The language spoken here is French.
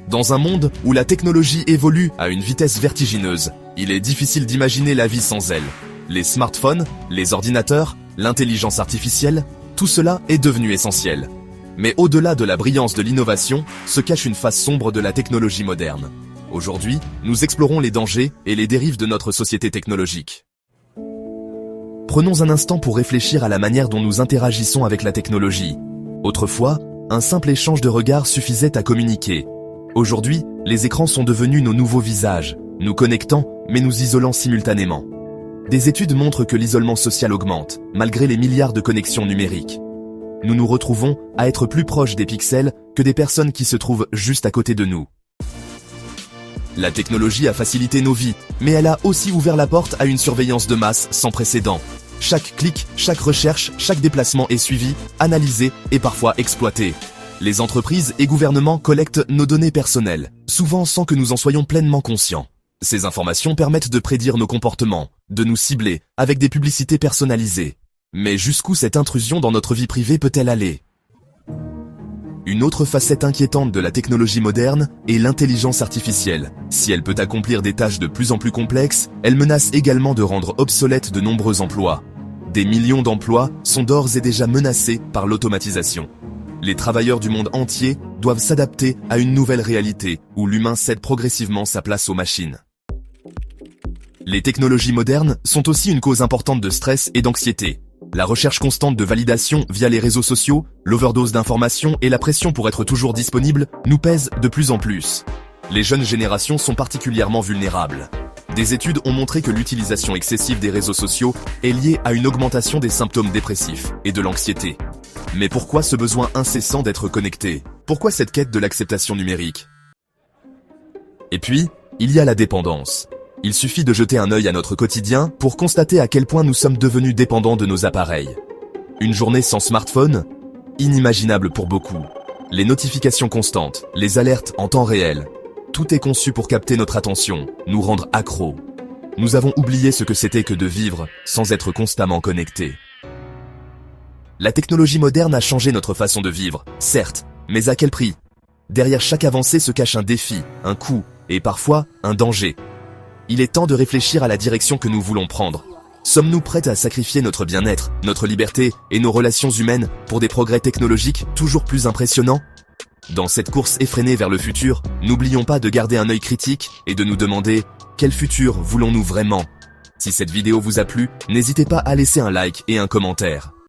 Dans un monde où la technologie évolue à une vitesse vertigineuse, il est difficile d'imaginer la vie sans elle. Les smartphones, les ordinateurs, l'intelligence artificielle, tout cela est devenu essentiel. Mais au-delà de la brillance de l'innovation, se cache une face sombre de la technologie moderne. Aujourd'hui, nous explorons les dangers et les dérives de notre société technologique. Prenons un instant pour réfléchir à la manière dont nous interagissons avec la technologie. Autrefois, un simple échange de regards suffisait à communiquer. Aujourd'hui, les écrans sont devenus nos nouveaux visages, nous connectant, mais nous isolant simultanément. Des études montrent que l'isolement social augmente, malgré les milliards de connexions numériques. Nous nous retrouvons à être plus proches des pixels que des personnes qui se trouvent juste à côté de nous. La technologie a facilité nos vies, mais elle a aussi ouvert la porte à une surveillance de masse sans précédent. Chaque clic, chaque recherche, chaque déplacement est suivi, analysé et parfois exploité. Les entreprises et gouvernements collectent nos données personnelles, souvent sans que nous en soyons pleinement conscients. Ces informations permettent de prédire nos comportements, de nous cibler avec des publicités personnalisées. Mais jusqu'où cette intrusion dans notre vie privée peut-elle aller ? Une autre facette inquiétante de la technologie moderne est l'intelligence artificielle. Si elle peut accomplir des tâches de plus en plus complexes, elle menace également de rendre obsolètes de nombreux emplois. Des millions d'emplois sont d'ores et déjà menacés par l'automatisation. Les travailleurs du monde entier doivent s'adapter à une nouvelle réalité où l'humain cède progressivement sa place aux machines. Les technologies modernes sont aussi une cause importante de stress et d'anxiété. La recherche constante de validation via les réseaux sociaux, l'overdose d'informations et la pression pour être toujours disponible nous pèsent de plus en plus. Les jeunes générations sont particulièrement vulnérables. Des études ont montré que l'utilisation excessive des réseaux sociaux est liée à une augmentation des symptômes dépressifs et de l'anxiété. Mais pourquoi ce besoin incessant d'être connecté ? Pourquoi cette quête de l'acceptation numérique ? Et puis, il y a la dépendance. Il suffit de jeter un œil à notre quotidien pour constater à quel point nous sommes devenus dépendants de nos appareils. Une journée sans smartphone ? Inimaginable pour beaucoup. Les notifications constantes, les alertes en temps réel, tout est conçu pour capter notre attention, nous rendre accros. Nous avons oublié ce que c'était que de vivre sans être constamment connectés. La technologie moderne a changé notre façon de vivre, certes, mais à quel prix ? Derrière chaque avancée se cache un défi, un coût et parfois un danger. Il est temps de réfléchir à la direction que nous voulons prendre. Sommes-nous prêts à sacrifier notre bien-être, notre liberté et nos relations humaines pour des progrès technologiques toujours plus impressionnants ? Dans cette course effrénée vers le futur, n'oublions pas de garder un œil critique et de nous demander quel futur voulons-nous vraiment ? Si cette vidéo vous a plu, n'hésitez pas à laisser un like et un commentaire.